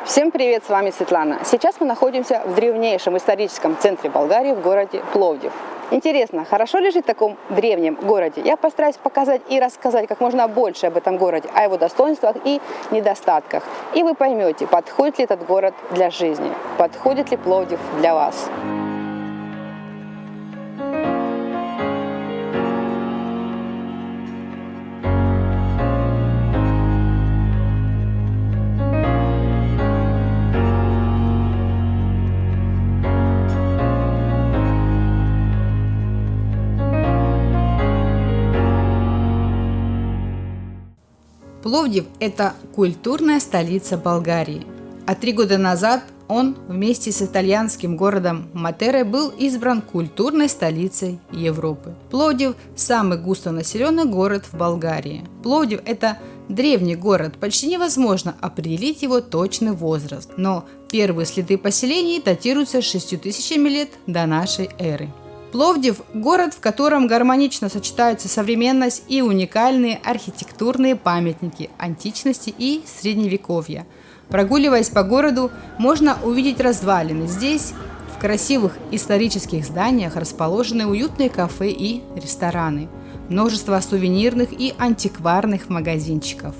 Всем привет, с вами Светлана. Сейчас мы находимся в древнейшем историческом центре Болгарии, в городе Пловдив. Интересно, хорошо ли жить в таком древнем городе? Я постараюсь показать и рассказать как можно больше об этом городе, о его достоинствах и недостатках. И вы поймете, подходит ли этот город для жизни, подходит ли Пловдив для вас. Пловдив – это культурная столица Болгарии. А 3 года назад он вместе с итальянским городом Матерой был избран культурной столицей Европы. Пловдив – самый густонаселенный город в Болгарии. Пловдив – это древний город, почти невозможно определить его точный возраст, но первые следы поселений датируются 6000 лет до нашей эры. Пловдив – город, в котором гармонично сочетаются современность и уникальные архитектурные памятники античности и средневековья. Прогуливаясь по городу, можно увидеть развалины. Здесь, в красивых исторических зданиях, расположены уютные кафе и рестораны, множество сувенирных и антикварных магазинчиков.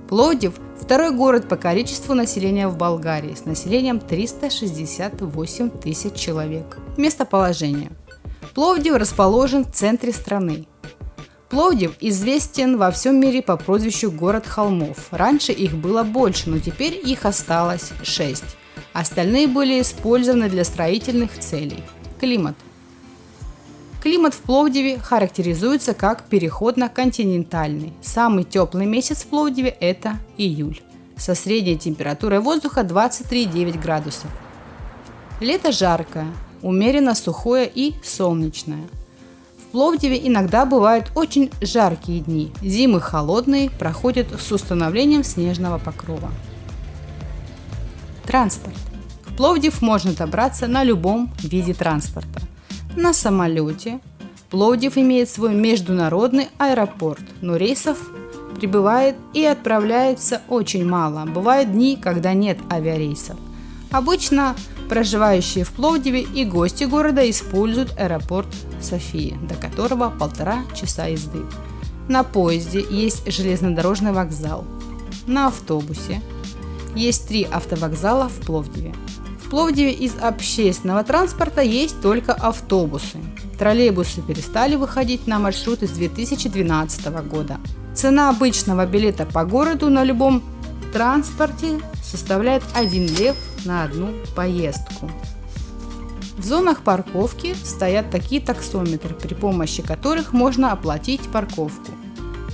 Пловдив – второй город по количеству населения в Болгарии, с населением 368 тысяч человек. Местоположение. Пловдив расположен в центре страны. Пловдив известен во всем мире по прозвищу «Город холмов». Раньше их было больше, но теперь их осталось 6. Остальные были использованы для строительных целей. Климат. Климат в Пловдиве характеризуется как переходно-континентальный. Самый теплый месяц в Пловдиве – это июль, со средней температурой воздуха 23,9 градусов. Лето жаркое, умеренно сухое и солнечное. В Пловдиве иногда бывают очень жаркие дни. Зимы холодные, проходят с установлением снежного покрова. Транспорт. В Пловдив можно добраться на любом виде транспорта. На самолете. Пловдив имеет свой международный аэропорт, но рейсов прибывает и отправляется очень мало. Бывают дни, когда нет авиарейсов. Обычно проживающие в Пловдиве и гости города используют аэропорт Софии, до которого 1,5 часа езды. На поезде есть железнодорожный вокзал. На автобусе есть 3 автовокзала в Пловдиве. В Пловдиве из общественного транспорта есть только автобусы. Троллейбусы перестали выходить на маршруты с 2012 года. Цена обычного билета по городу на любом транспорте составляет 1 лев на одну поездку. В зонах парковки стоят такие таксометры, при помощи которых можно оплатить парковку.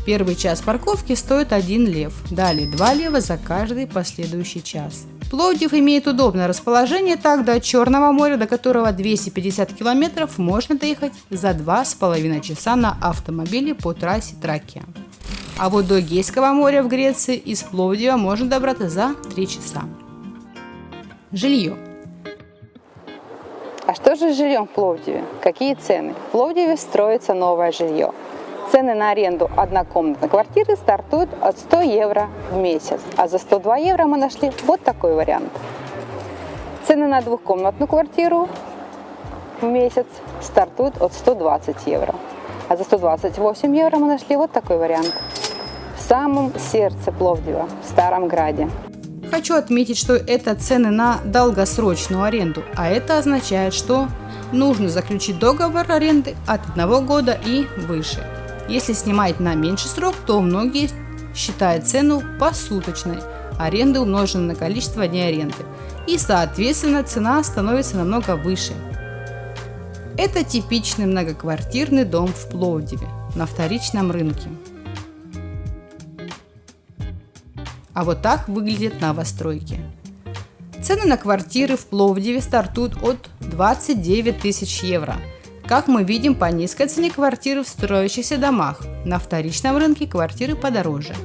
Первый час парковки стоит 1 лев, далее 2 лева за каждый последующий час. Пловдив имеет удобное расположение, так до Черного моря, до которого 250 километров, можно доехать за 2,5 часа на автомобиле по трассе Тракия. А вот до Эгейского моря в Греции из Пловдива можно добраться за 3 часа. Жилье. А что же с жильем в Пловдиве? Какие цены? В Пловдиве строится новое жилье. Цены на аренду однокомнатной квартиры стартуют от 100 евро в месяц, а за 102 евро мы нашли вот такой вариант. Цены на двухкомнатную квартиру в месяц стартуют от 120 евро, а за 128 евро мы нашли вот такой вариант. В самом сердце Пловдива, в Старом Граде. Хочу отметить, что это цены на долгосрочную аренду, а это означает, что нужно заключить договор аренды от 1 года и выше. Если снимать на меньший срок, то многие считают цену посуточной аренды, умноженной на количество дней аренды, и, соответственно, цена становится намного выше. Это типичный многоквартирный дом в Пловдиве на вторичном рынке. А вот так выглядят новостройки. Цены на квартиры в Пловдиве стартуют от 29 тысяч евро. Как мы видим, по низкой цене квартиры в строящихся домах. На вторичном рынке квартиры подороже.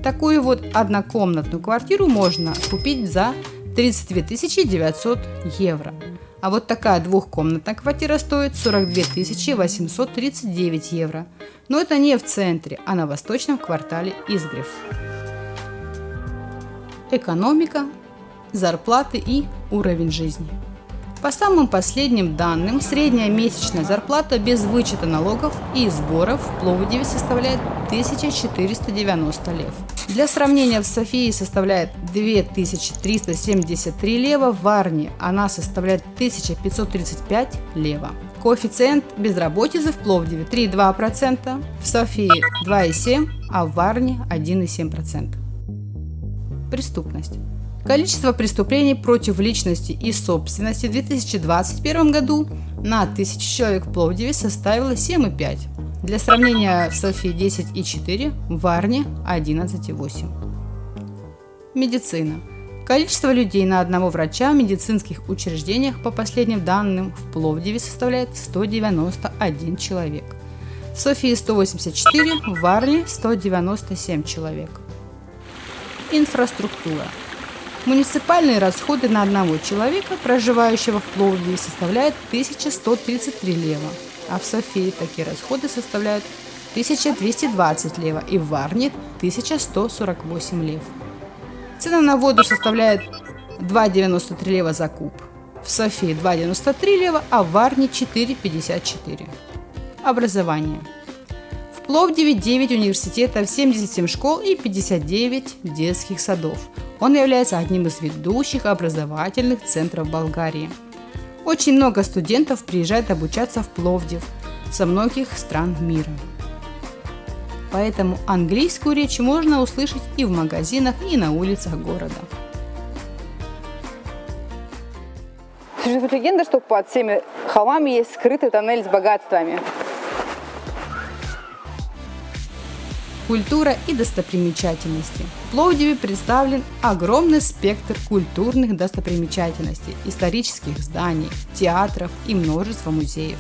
Такую вот однокомнатную квартиру можно купить за 32 900 евро. А вот такая двухкомнатная квартира стоит 42 839 евро. Но это не в центре, а на восточном квартале Изгрев. Экономика зарплаты и уровень жизни. По самым последним данным, средняя месячная зарплата без вычета налогов и сборов в Пловдиве составляет 1490 лев. Для сравнения, в Софии составляет 2373 лева, в Варне она составляет 1535 лева. Коэффициент безработицы в Пловдиве 3,2%, в Софии 2,7%, а в Варне 1,7%. Преступность. Количество преступлений против личности и собственности в 2021 году на 1000 человек в Пловдиве составило 7,5. Для сравнения, в Софии 10,4, в Варне 11,8. Медицина. Количество людей на одного врача в медицинских учреждениях по последним данным в Пловдиве составляет 191 человек. В Софии 184, в Варне 197 человек. Инфраструктура. Муниципальные расходы на одного человека, проживающего в Пловдиве, составляют 1133 лева, а в Софии такие расходы составляют 1220 лева и в Варне 1148 лев. Цена на воду составляет 2,93 лева за куб, в Софии 2,93 лева, а в Варне 4,54. Образование. В Пловдиве 9 университетов, 77 школ и 59 детских садов. Он является одним из ведущих образовательных центров Болгарии. Очень много студентов приезжает обучаться в Пловдив со многих стран мира. Поэтому английскую речь можно услышать и в магазинах, и на улицах города. Существует легенда, что под всеми холмами есть скрытый тоннель с богатствами. Культура и достопримечательности. В Пловдиве представлен огромный спектр культурных достопримечательностей, исторических зданий, театров и множество музеев.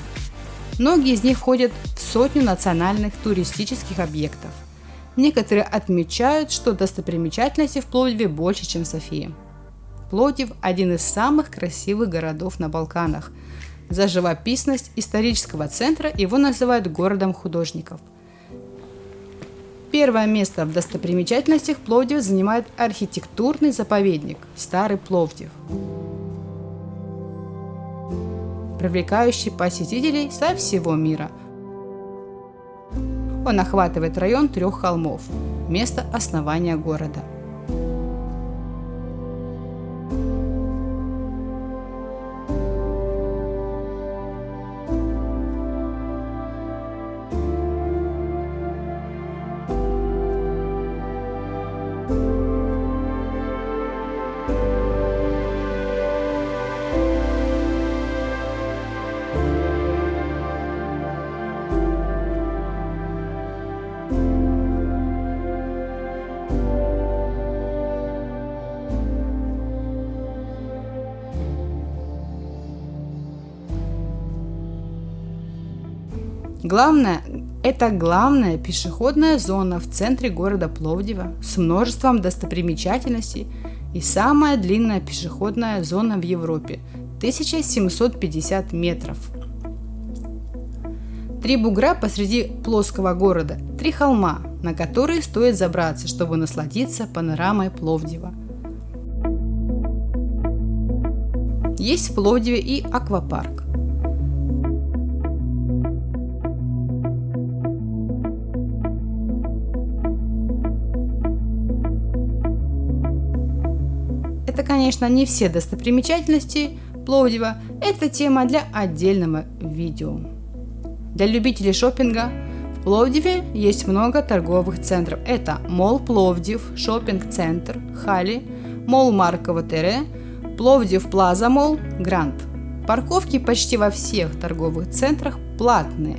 Многие из них входят в сотню национальных туристических объектов. Некоторые отмечают, что достопримечательностей в Пловдиве больше, чем в Софии. Пловдив – один из самых красивых городов на Балканах. За живописность исторического центра его называют городом художников. Первое место в достопримечательностях Пловдива занимает архитектурный заповедник Старый Пловдив, привлекающий посетителей со всего мира. Он охватывает район 3 холмов, место основания города. Это главная пешеходная зона в центре города Пловдива с множеством достопримечательностей и самая длинная пешеходная зона в Европе – 1750 метров. 3 бугра посреди плоского города, 3 холма, на которые стоит забраться, чтобы насладиться панорамой Пловдива. Есть в Пловдиве и аквапарк. Это, конечно, не все достопримечательности Пловдива, это тема для отдельного видео. Для любителей шопинга в Пловдиве есть много торговых центров. Это Молл Пловдив, шопинг-центр, Хали, Молл Марково Тере, Пловдив Плаза Молл, Гранд. Парковки почти во всех торговых центрах платные.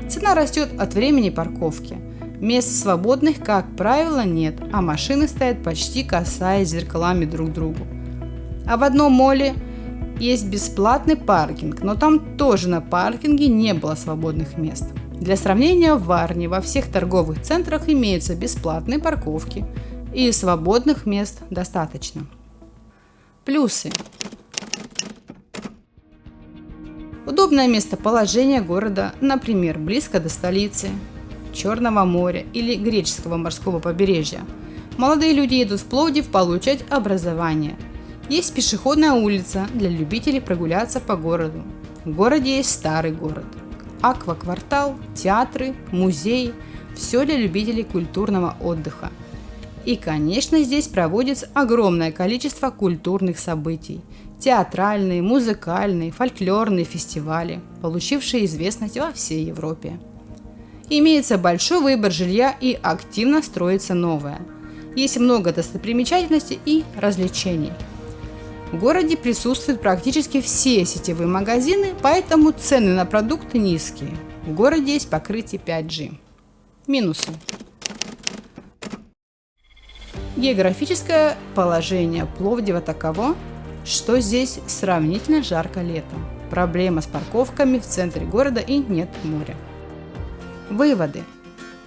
Цена растет от времени парковки. Мест свободных, как правило, нет, а машины стоят почти касаясь зеркалами друг к другу. А в одном молле есть бесплатный паркинг, но там тоже на паркинге не было свободных мест. Для сравнения, в Варне во всех торговых центрах имеются бесплатные парковки, и свободных мест достаточно. Плюсы. Удобное местоположение города, например, близко до столицы, Черного моря или греческого морского побережья. Молодые люди едут в Пловдив получать образование. Есть пешеходная улица для любителей прогуляться по городу. В городе есть старый город, акваквартал, театры, музеи – все для любителей культурного отдыха. И, конечно, здесь проводится огромное количество культурных событий – театральные, музыкальные, фольклорные фестивали, получившие известность во всей Европе. Имеется большой выбор жилья и активно строится новое. Есть много достопримечательностей и развлечений. В городе присутствуют практически все сетевые магазины, поэтому цены на продукты низкие. В городе есть покрытие 5G. Минусы. Географическое положение Пловдива таково, что здесь сравнительно жарко летом. Проблема с парковками в центре города и нет моря. Выводы.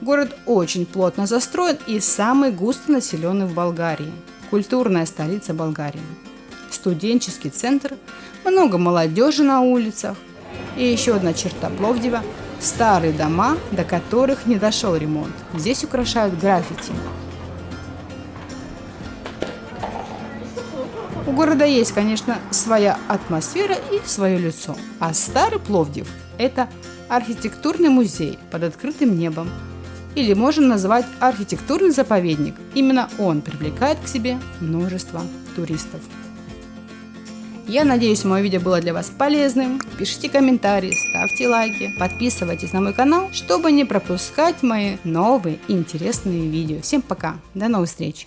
Город очень плотно застроен и самый густонаселенный в Болгарии. Культурная столица Болгарии. Студенческий центр, много молодежи на улицах. И еще одна черта Пловдива – старые дома, до которых не дошел ремонт. Здесь украшают граффити. У города есть, конечно, своя атмосфера и свое лицо. А старый Пловдив – это архитектурный музей под открытым небом. Или можно назвать архитектурный заповедник. Именно он привлекает к себе множество туристов. Я надеюсь, мое видео было для вас полезным. Пишите комментарии, ставьте лайки, подписывайтесь на мой канал, чтобы не пропускать мои новые интересные видео. Всем пока, до новых встреч!